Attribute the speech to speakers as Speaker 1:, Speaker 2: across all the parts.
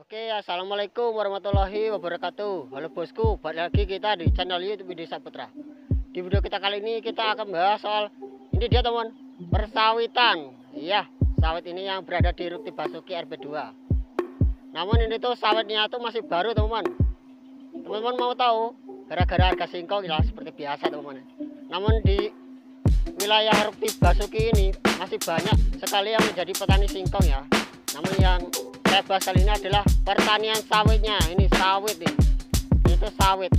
Speaker 1: Oke, assalamualaikum warahmatullahi wabarakatuh. Halo bosku, balik lagi kita di channel YouTube Desa Putra. Di video kita kali ini kita akan bahas soal ini dia teman, persawitan. Iya, sawit ini yang berada di Rukti Basuki RP2. Namun ini tuh sawitnya tuh masih baru teman. Teman-teman mau tahu gara-gara harga singkong ya seperti biasa teman. Namun di wilayah Rukti Basuki ini masih banyak sekali yang menjadi petani singkong ya. Namun yang saya bahas kali ini adalah pertanian sawitnya. Ini sawit nih, itu sawit.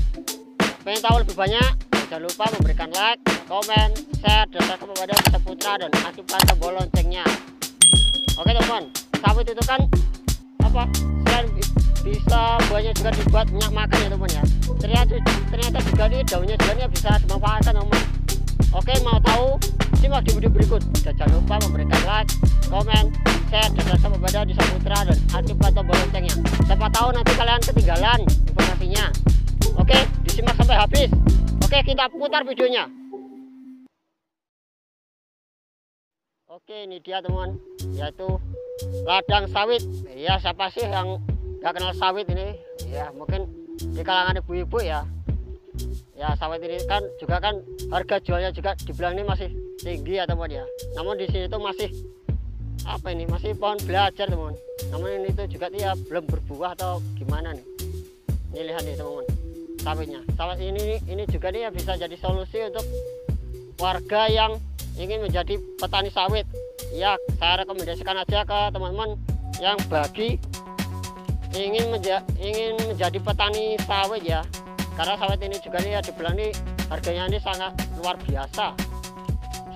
Speaker 1: Pengen tahu lebih banyak, jangan lupa memberikan like, komen, share, dan subscribe kepada Desa Putra dan aktifkan tombol loncengnya. Oke teman, sawit itu kan apa? Selain bisa buahnya juga dibuat minyak makan ya teman ya. Ternyata juga nih daunnya juga nih bisa dimanfaatkan teman. Oke, mau tahu? Simak di video berikut. Dan jangan lupa memberikan like, komen, share, dan subscribe kepada Desa Putra dan aktifkan tombol loncengnya. Siapa tahu nanti kalian ketinggalan informasinya. Oke, disimak sampai habis. Oke, kita putar videonya. Oke, ini dia teman, yaitu ladang sawit. Ya, siapa sih yang gak kenal sawit ini? Ya, mungkin di kalangan ibu-ibu ya. Ya, sawit ini kan juga kan harga jualnya juga dibilang ini masih tinggi ya teman ya. Namun di sini tuh masih apa ini, masih pohon belajar teman. Namun ini tuh juga dia belum berbuah atau gimana nih. Ini lihat nih teman, sawitnya. Sawit ini juga nih ya bisa jadi solusi untuk warga yang ingin menjadi petani sawit. Ya, saya rekomendasikan aja ke teman-teman yang bagi ingin menjadi petani sawit ya. Karena sawit ini juga nih ya dibilang nih harganya ini sangat luar biasa.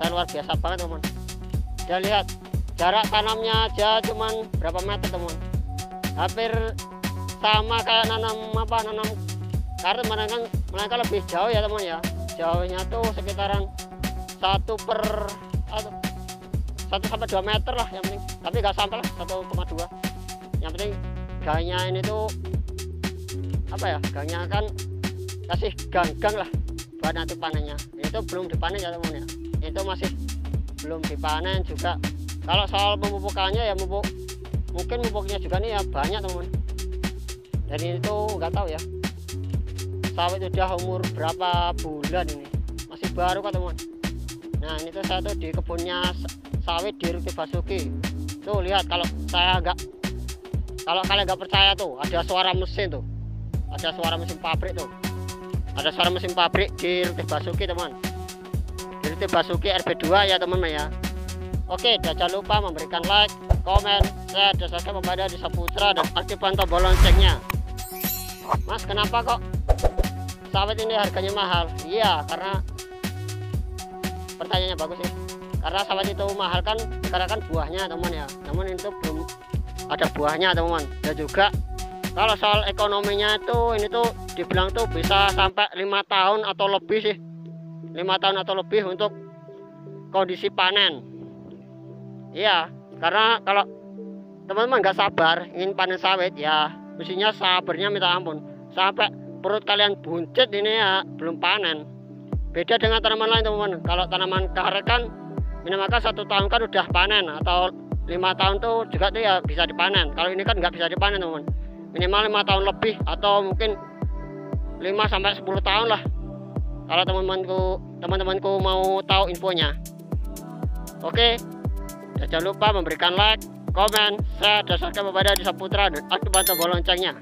Speaker 1: Saya luar biasa banget teman. Dan lihat jarak tanamnya aja cuman berapa meter teman. Hampir sama kayak nanam karet, mereka lebih jauh ya teman ya. Jauhnya tuh sekitaran 1 sampai 2 meter lah yang penting. Tapi nggak sampai lah 1,2. Yang penting gangnya ini tuh apa ya? Gangnya kan kasih gang lah buat nanti panennya. Itu belum dipanen ya teman ya, itu masih belum dipanen juga. Kalau soal pemupukannya ya mungkin pupuknya juga nih ya banyak teman. Dan itu nggak tahu ya sawit udah umur berapa bulan ini, masih baru kan teman. Nah ini tuh saya tuh di kebunnya sawit di Rukti Basuki tuh. Lihat, kalau kalian nggak percaya tuh ada suara mesin tuh, ada suara mesin pabrik tuh. Ada suara mesin pabrik di Rukti Basuki teman, di Rukti Basuki RP2 ya teman ya. Oke, dan jangan lupa memberikan like, komen, share, dan subscribe kepada Desa Putra dan aktifkan tombol loncengnya. Mas, kenapa kok sawit ini harganya mahal? Iya, karena pertanyaannya bagus sih. Karena sawit itu mahal kan dikarenakan buahnya teman ya. Namun itu belum ada buahnya teman. Dan juga kalau soal ekonominya itu ini tuh dibilang tuh bisa sampai 5 tahun atau lebih sih, 5 tahun atau lebih untuk kondisi panen. Iya, karena kalau teman-teman nggak sabar ingin panen sawit ya mestinya sabarnya minta ampun sampai perut kalian buncit ini ya belum panen. Beda dengan tanaman lain teman-teman. Kalau tanaman karet kan minimal 1 tahun kan udah panen, atau 5 tahun tuh juga tuh ya bisa dipanen. Kalau ini kan nggak bisa dipanen teman-teman, minimal 5 tahun lebih atau mungkin 5 sampai 10 tahun lah kalau teman-temanku mau tahu infonya. Oke, dan jangan lupa memberikan like, komen, share, dan subscribe kepada Desa Putra dan aktifkan tombol loncengnya.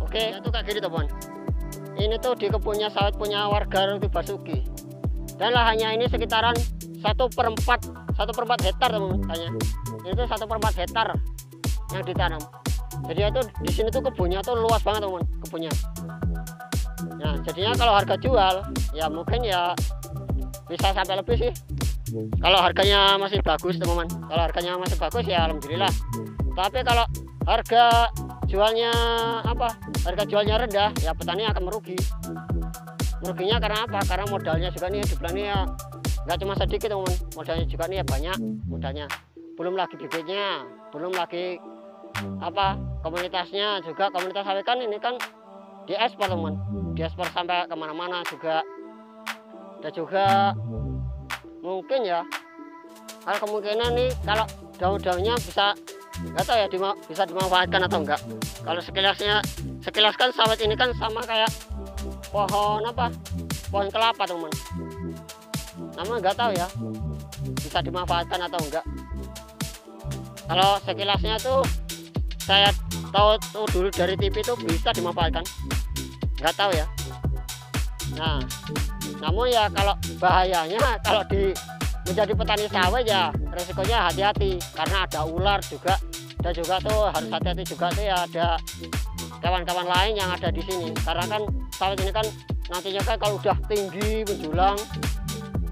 Speaker 1: Oke, itu kayak gini teman. Ini tuh di kebunnya sawit punya warga Rukti Basuki, dan lahannya ini sekitaran 1/4 hektar teman katanya. Itu 1/4 hektar yang ditanam. Jadi itu di sini tuh kebunnya tuh luas banget teman, kebunnya. Nah jadinya kalau harga jual ya mungkin ya bisa sampai lebih sih. Kalau harganya masih bagus teman-teman, kalau harganya masih bagus ya alhamdulillah. Tapi kalau harga jualnya rendah ya petani akan merugi. Meruginya karena apa? Karena modalnya juga nih dibilang nih ya nggak cuma sedikit teman, modalnya juga nih ya banyak modalnya. Belum lagi bibitnya, belum lagi komunitasnya juga. Komunitas sawit kan ini kan diekspor teman, diekspor sampai kemana-mana juga. Dan juga mungkin ya kalau kemungkinan nih kalau daun-daunnya bisa nggak tahu ya bisa dimanfaatkan atau enggak. Kalau sekilas kan sawit ini kan sama kayak pohon apa, pohon kelapa teman. Namun nggak tahu ya bisa dimanfaatkan atau enggak. Kalau sekilasnya tuh saya tahu tuh dulu dari TV itu bisa dimanfaatkan, nggak tahu ya. Nah, namun ya kalau bahayanya kalau menjadi petani sawit ya resikonya hati-hati, karena ada ular juga, dan juga tuh harus hati-hati juga tuh ya, ada kawan-kawan lain yang ada di sini. Karena kan sawit ini kan nantinya kan kalau udah tinggi menjulang,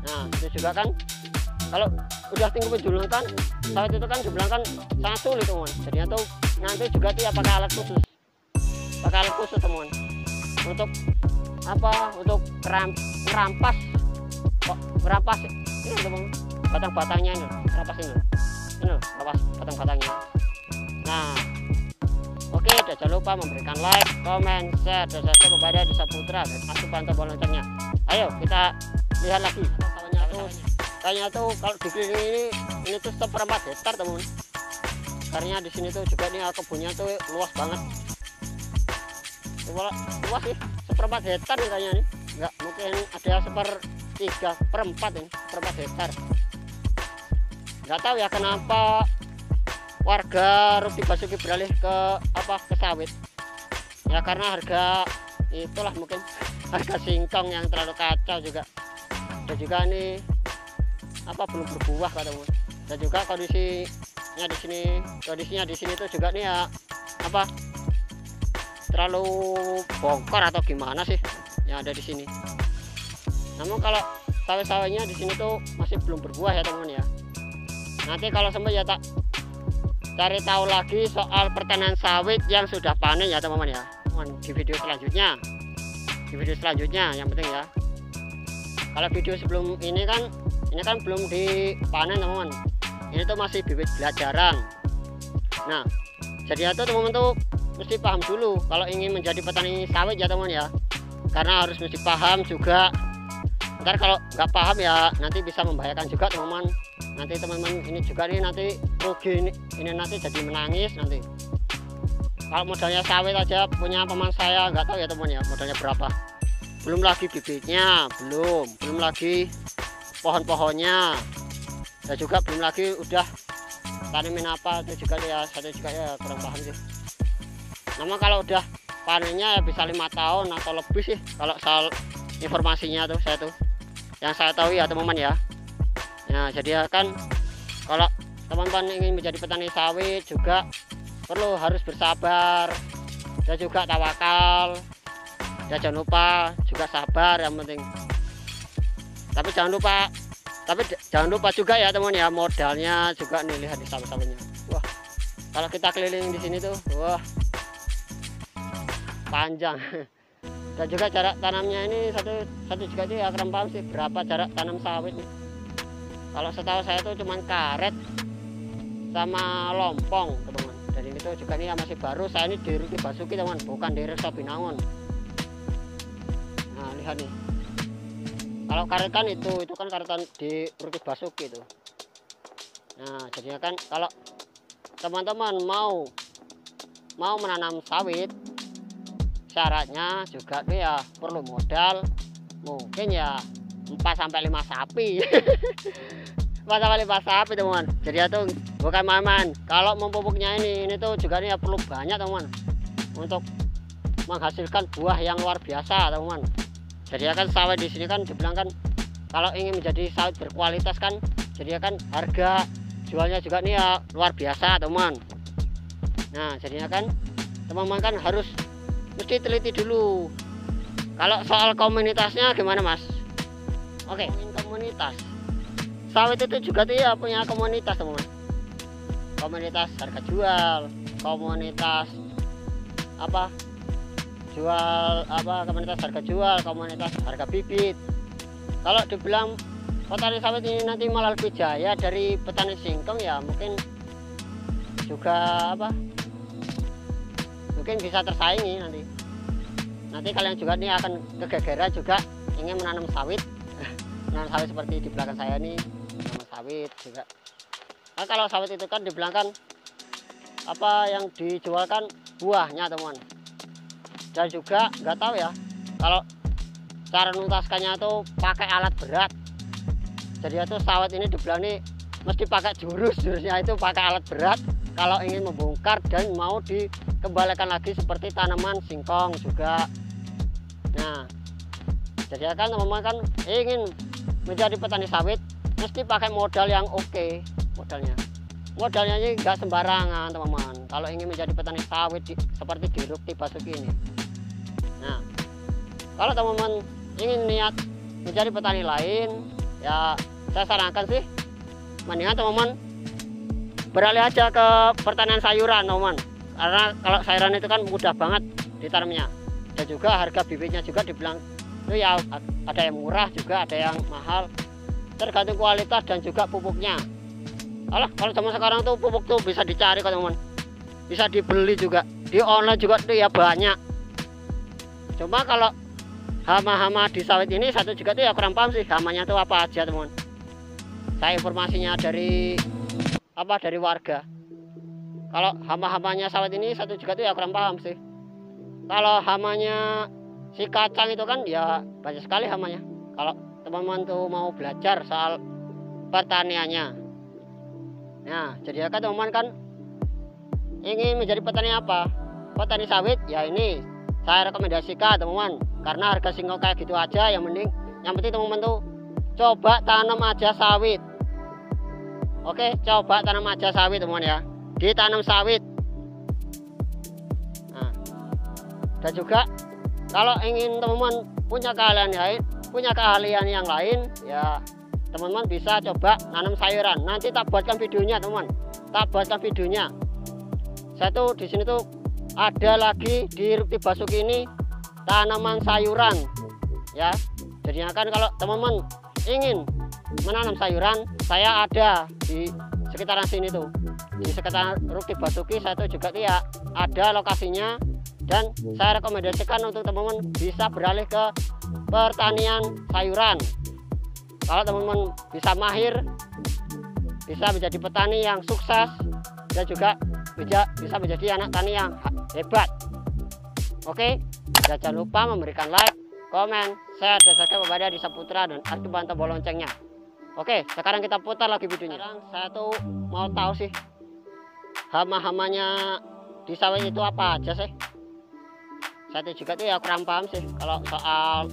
Speaker 1: nah itu juga kan kalau udah tinggi menjulang kan sawit itu kan dibilang kan sangat sulit teman. Jadinya tuh nanti juga tuh ya pakai alat khusus teman, untuk apa, untuk merampas ini teman, batang-batangnya ini, rampas ini rampas batang-batangnya. Nah oke, jangan lupa memberikan like, comment, share, dan subscribe kepada Desa Putra, dan aktifkan tombol loncengnya. Ayo kita lihat lagi sawahnya tuh. Kayaknya tuh kalau dikelilingi ini tuh 1/4 hektar teman. Karena di sini tuh juga nih kebunnya tuh luas banget. Luas sih, 1/4 hektar nih kayaknya nih. Enggak, mungkin ada 1/3/4 ini, 1/4 hektar. Nggak tahu ya kenapa warga Rukti Basuki beralih ke sawit. Ya karena harga itulah, mungkin harga singkong yang terlalu kacau juga. Dan juga ini belum berbuah katamu. Dan juga kondisinya di sini tuh juga nih ya terlalu bongkar atau gimana sih yang ada di sini. Namun kalau sawit-sawitnya di sini tuh masih belum berbuah ya teman ya. Nanti kalau sempat ya tak cari tahu lagi soal pertanian sawit yang sudah panen ya teman-teman ya. Di video selanjutnya. Yang penting ya. Kalau video sebelum ini kan belum dipanen teman-teman. Ini tuh masih bibit belajaran. Nah, jadi tuh teman-teman tuh mesti paham dulu kalau ingin menjadi petani sawit ya teman ya. Karena harus mesti paham juga. Ntar kalau nggak paham ya nanti bisa membahayakan juga teman-teman. Nanti teman-teman ini juga nih nanti rugi, ini nanti jadi menangis nanti. Kalau modalnya sawit aja punya paman saya nggak tahu ya teman ya modalnya berapa. Belum lagi bibitnya, belum lagi pohon-pohonnya, dan juga belum lagi udah tanamin apa itu juga ya, saya juga ya kurang paham sih. Namun kalau udah panennya ya bisa 5 tahun atau lebih sih kalau soal informasinya tuh yang saya tahu ya teman-teman ya. Nah jadi kan kalau teman-teman ingin menjadi petani sawit juga harus bersabar dan juga tawakal, dan jangan lupa juga sabar yang penting. Tapi jangan lupa juga ya teman ya, modalnya juga nih, lihat di sawit-sawitnya. Wah kalau kita keliling di sini tuh wah panjang. Dan juga jarak tanamnya ini satu juga sih ya kurang paham sih berapa jarak tanam sawit nih. Kalau setahu saya tuh cuman karet sama lompong teman-teman. Dan ini tuh juga nih masih baru, saya ini di Rukti Basuki teman, bukan di Desa Binangun. Nah lihat nih, kalau karet kan itu kan karetan di Rukti Basuki itu. Nah jadinya kan kalau teman-teman mau menanam sawit, syaratnya juga tuh ya perlu modal mungkin ya 4-5 sapi. 4-5 sapi teman. Jadi itu bukan main-main. Kalau memupuknya ini tuh juga nih ya perlu banyak teman, untuk menghasilkan buah yang luar biasa teman. Jadi kan sawit di sini kan dibilang kan kalau ingin menjadi sawit berkualitas kan, jadi kan harga jualnya juga nih ya luar biasa teman. Nah jadinya kan teman-teman kan harus mesti teliti dulu. Kalau soal komunitasnya gimana mas? Oke, komunitas sawit itu juga tuh ya punya komunitas teman. Komunitas harga jual, komunitas komunitas harga jual, komunitas harga bibit. Kalau dibilang petani sawit ini nanti malah lebih jaya dari petani singkong ya mungkin juga mungkin bisa tersaingi nanti kalian juga nih akan kegegeran juga ingin menanam sawit. Menanam sawit seperti di belakang saya nih, menanam sawit juga. Nah, kalau sawit itu kan dibilang kan apa yang dijualkan buahnya teman. Dan juga nggak tahu ya kalau cara nuntaskannya itu pakai alat berat. Jadi itu sawit ini dibilang nih mesti pakai jurusnya itu pakai alat berat kalau ingin membongkar dan mau dikembalikan lagi seperti tanaman singkong juga. Nah, jadi kan teman-teman kan ingin menjadi petani sawit mesti pakai modal yang oke. Modalnya ini nggak sembarangan teman-teman kalau ingin menjadi petani sawit seperti di Rukti Basuki ini. Nah, kalau teman-teman ingin niat menjadi petani lain, ya saya sarankan sih mendingan teman-teman beralih aja ke pertanian sayuran teman-teman, karena kalau sayuran itu kan mudah banget ditanamnya, dan juga harga bibitnya juga dibilang itu ya ada yang murah juga ada yang mahal, tergantung kualitas dan juga pupuknya. Alah, kalau zaman sekarang tuh pupuk tuh bisa dicari kok teman, bisa dibeli juga di online juga tuh ya banyak. Cuma kalau hama-hama di sawit ini satu juga tuh ya kurang paham sih hamanya tuh apa aja teman. Saya informasinya dari warga. Kalau hama-hamanya sawit ini satu juga tuh ya kurang paham sih. Kalau hamanya si kacang itu kan ya banyak sekali hamanya. Kalau teman-teman tuh mau belajar soal pertaniannya. Nah, jadi kan teman-teman kan ingin menjadi petani apa? Petani sawit ya ini saya rekomendasikan teman-teman, karena harga singkong kayak gitu aja yang penting teman-teman tuh coba tanam aja sawit. Oke, coba tanam aja sawit teman-teman ya, ditanam sawit. Nah, dan juga kalau ingin teman-teman punya keahlian yang lain ya teman-teman bisa coba nanam sayuran. Nanti tak buatkan videonya teman, saya tuh di sini tuh ada lagi di Rukti Basuki ini tanaman sayuran ya. Jadinya kan kalau teman-teman ingin menanam sayuran, saya ada di sekitaran sini tuh, di sekitar Rukti Basuki saya tuh juga tuh ya ada lokasinya, dan saya rekomendasikan untuk teman-teman bisa beralih ke pertanian sayuran. Kalau teman-teman bisa mahir, bisa menjadi petani yang sukses, dan juga bisa menjadi anak tani yang hebat. Oke, jangan lupa memberikan like, komen, share, dan subscribe kepada Desa Putra dan aktifkan tombol loncengnya. Oke, sekarang kita putar lagi videonya. Sekarang saya tuh mau tahu sih hama-hamanya di sawit itu apa aja sih. Saya juga tuh ya kurang paham sih kalau soal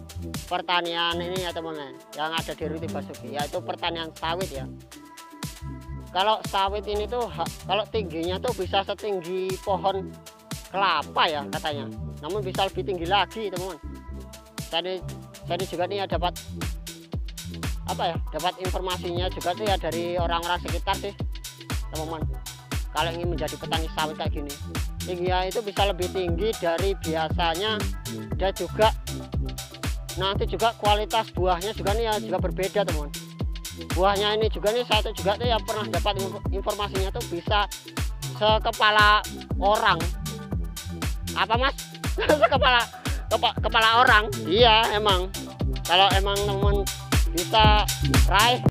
Speaker 1: pertanian ini ya teman-teman yang ada di Rukti Basuki, yaitu pertanian sawit ya. Kalau sawit ini tuh kalau tingginya tuh bisa setinggi pohon kelapa ya katanya, namun bisa lebih tinggi lagi teman-teman. Saya juga nih ya dapat informasinya juga tuh ya dari orang-orang sekitar sih teman-teman. Kalau ingin menjadi petani sawit kayak gini, tingginya itu bisa lebih tinggi dari biasanya, dan juga nanti juga kualitas buahnya juga nih ya juga berbeda teman. Buahnya ini juga nih saya juga tuh ya pernah dapat informasinya tuh bisa sekepala orang. Apa mas? kepala orang. Iya emang. Kalau emang teman bisa raih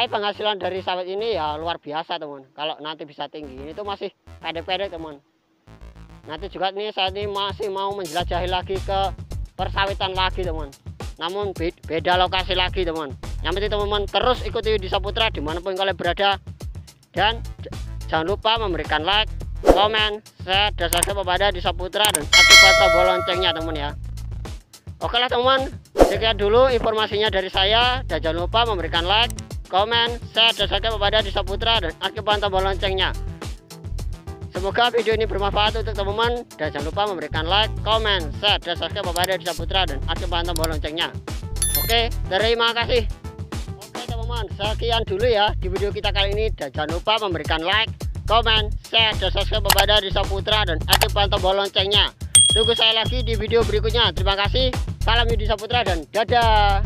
Speaker 1: penghasilan dari sawit ini ya luar biasa teman. Kalau nanti bisa tinggi, ini tuh masih pendek-pendek teman. Nanti juga nih saya ini masih mau menjelajahi lagi ke persawitan lagi teman, namun beda lokasi lagi teman. Yang penting teman-teman terus ikuti Desa Putra dimanapun kalian berada, dan jangan lupa memberikan like, komen, share, dan subscribe kepada Desa Putra dan aktifkan tombol loncengnya teman ya. Oke lah teman, sekian dulu informasinya dari saya, dan jangan lupa memberikan like, komen, share, dan subscribe kepada Desa Putra dan aktifkan tombol loncengnya. Semoga video ini bermanfaat untuk teman-teman, dan jangan lupa memberikan like, komen, share, dan subscribe kepada Desa Putra dan aktifkan tombol loncengnya. Oke, terima kasih. Oke teman-teman, sekian dulu ya di video kita kali ini, dan jangan lupa memberikan like, komen, share, dan subscribe kepada Desa Putra dan aktifkan tombol loncengnya. Tunggu saya lagi di video berikutnya. Terima kasih. Salam Desa Putra dan dadah.